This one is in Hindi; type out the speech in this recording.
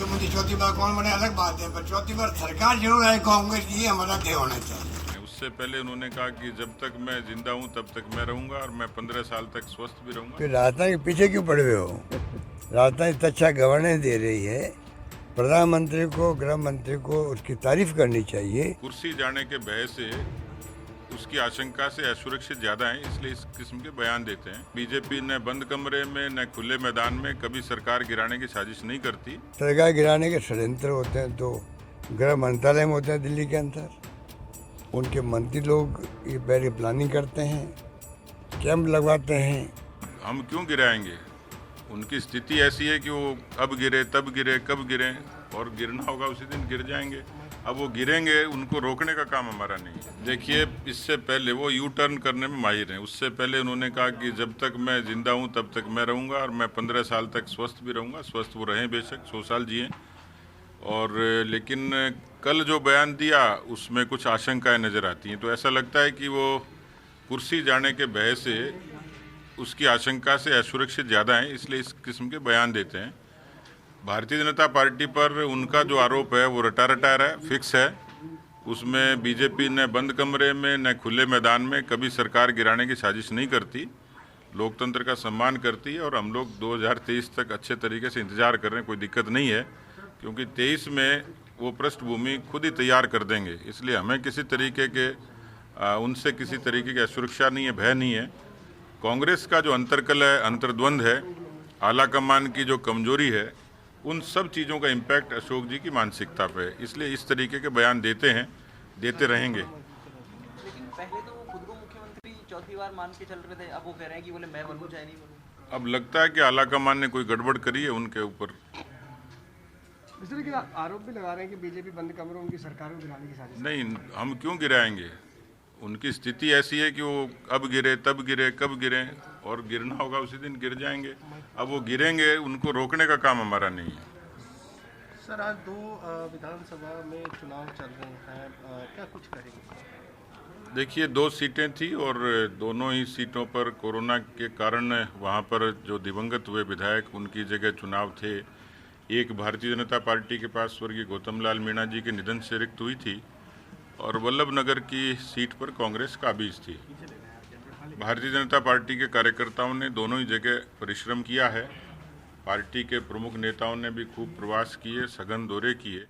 मुख्यमंत्री चौथी बार कौन बने अलग बात है, पर चौथी बार सरकार जरूर आए कांग्रेस की, हमारा ध्येय होना चाहिए। उससे पहले उन्होंने कहा कि जब तक मैं जिंदा हूं तब तक मैं रहूंगा और मैं 15 साल तक स्वस्थ भी रहूंगा। फिर राजस्थान के पीछे क्यों पड़े हुए हो? राजस्थान इतना अच्छा गवर्नेंस दे रही है, प्रधानमंत्री को, गृह मंत्री को उसकी तारीफ करनी चाहिए। कुर्सी जाने के भय से, उसकी आशंका से असुरक्षित ज्यादा है, इसलिए इस किस्म के बयान देते हैं। बीजेपी न बंद कमरे में न खुले मैदान में कभी सरकार गिराने की साजिश नहीं करती। सरकार गिराने के षड्यंत्र होते हैं तो गृह मंत्रालय में होते हैं दिल्ली के अंदर। उनके मंत्री लोग ये पहले प्लानिंग करते हैं, कैंप लगवाते हैं। हम क्यों गिराएंगे? उनकी स्थिति ऐसी है कि वो अब गिरे, तब गिरे, कब गिरे, और गिरना होगा उसी दिन गिर जाएंगे। अब वो गिरेंगे, उनको रोकने का काम हमारा नहीं है। देखिए, इससे पहले वो यू टर्न करने में माहिर हैं। उससे पहले उन्होंने कहा कि जब तक मैं जिंदा हूं तब तक मैं रहूंगा और मैं 15 साल तक स्वस्थ भी रहूंगा। स्वस्थ वो रहें बेशक, 100 साल जिए। और लेकिन कल जो बयान दिया उसमें कुछ आशंकाएं नज़र आती हैं। तो ऐसा लगता है कि वो कुर्सी जाने के भय से, उसकी आशंका से असुरक्षित ज़्यादा हैं, इसलिए इस किस्म के बयान देते हैं। भारतीय जनता पार्टी पर उनका जो आरोप है वो रटा रटाया है, फिक्स है। उसमें बीजेपी न बंद कमरे में न खुले मैदान में कभी सरकार गिराने की साजिश नहीं करती, लोकतंत्र का सम्मान करती है। और हम लोग 2023 तक अच्छे तरीके से इंतजार कर रहे हैं, कोई दिक्कत नहीं है, क्योंकि 23 में वो पृष्ठभूमि खुद ही तैयार कर देंगे। इसलिए हमें किसी तरीके के उनसे किसी तरीके की असुरक्षा नहीं है, भय नहीं है। कांग्रेस का जो अंतर्कल है, अंतर्द्वंद है, आला कमान की जो कमजोरी है, उन सब चीज़ों का इम्पैक्ट अशोक जी की मानसिकता पे है। इसलिए इस तरीके के बयान देते हैं, देते रहेंगे। लेकिन पहले तो वो खुद को मुख्यमंत्री चौथी बार मान के चल रहे थे, अब वो कह रहे हैं कि बोले मैं बनूं चाहे नहीं बनूं। अब लगता है कि आला कमान ने कोई गड़बड़ करी है उनके ऊपर। इस तरह के आरोप भी लगा रहे हैं कि बीजेपी बंद कमरों में उनकी सरकार को गिराने की साजिश। नहीं, हम क्यों गिराएंगे? उनकी स्थिति ऐसी है कि वो अब गिरे, तब गिरे, कब गिरे, और गिरना होगा उसी दिन गिर जाएंगे। अब वो गिरेंगे, उनको रोकने का काम हमारा नहीं है। सर, आज 2 विधानसभा में चुनाव चल रहे हैं, क्या कुछ करेंगे? देखिए, 2 सीटें थी और दोनों ही सीटों पर कोरोना के कारण वहाँ पर जो दिवंगत हुए विधायक, उनकी जगह चुनाव थे। एक भारतीय जनता पार्टी के पास स्वर्गीय गौतम लाल मीणा जी के निधन से रिक्त हुई थी, और वल्लभ नगर की सीट पर कांग्रेस काबिज थी। भारतीय जनता पार्टी के कार्यकर्ताओं ने दोनों ही जगह परिश्रम किया है। पार्टी के प्रमुख नेताओं ने भी खूब प्रवास किए, सघन दौरे किए।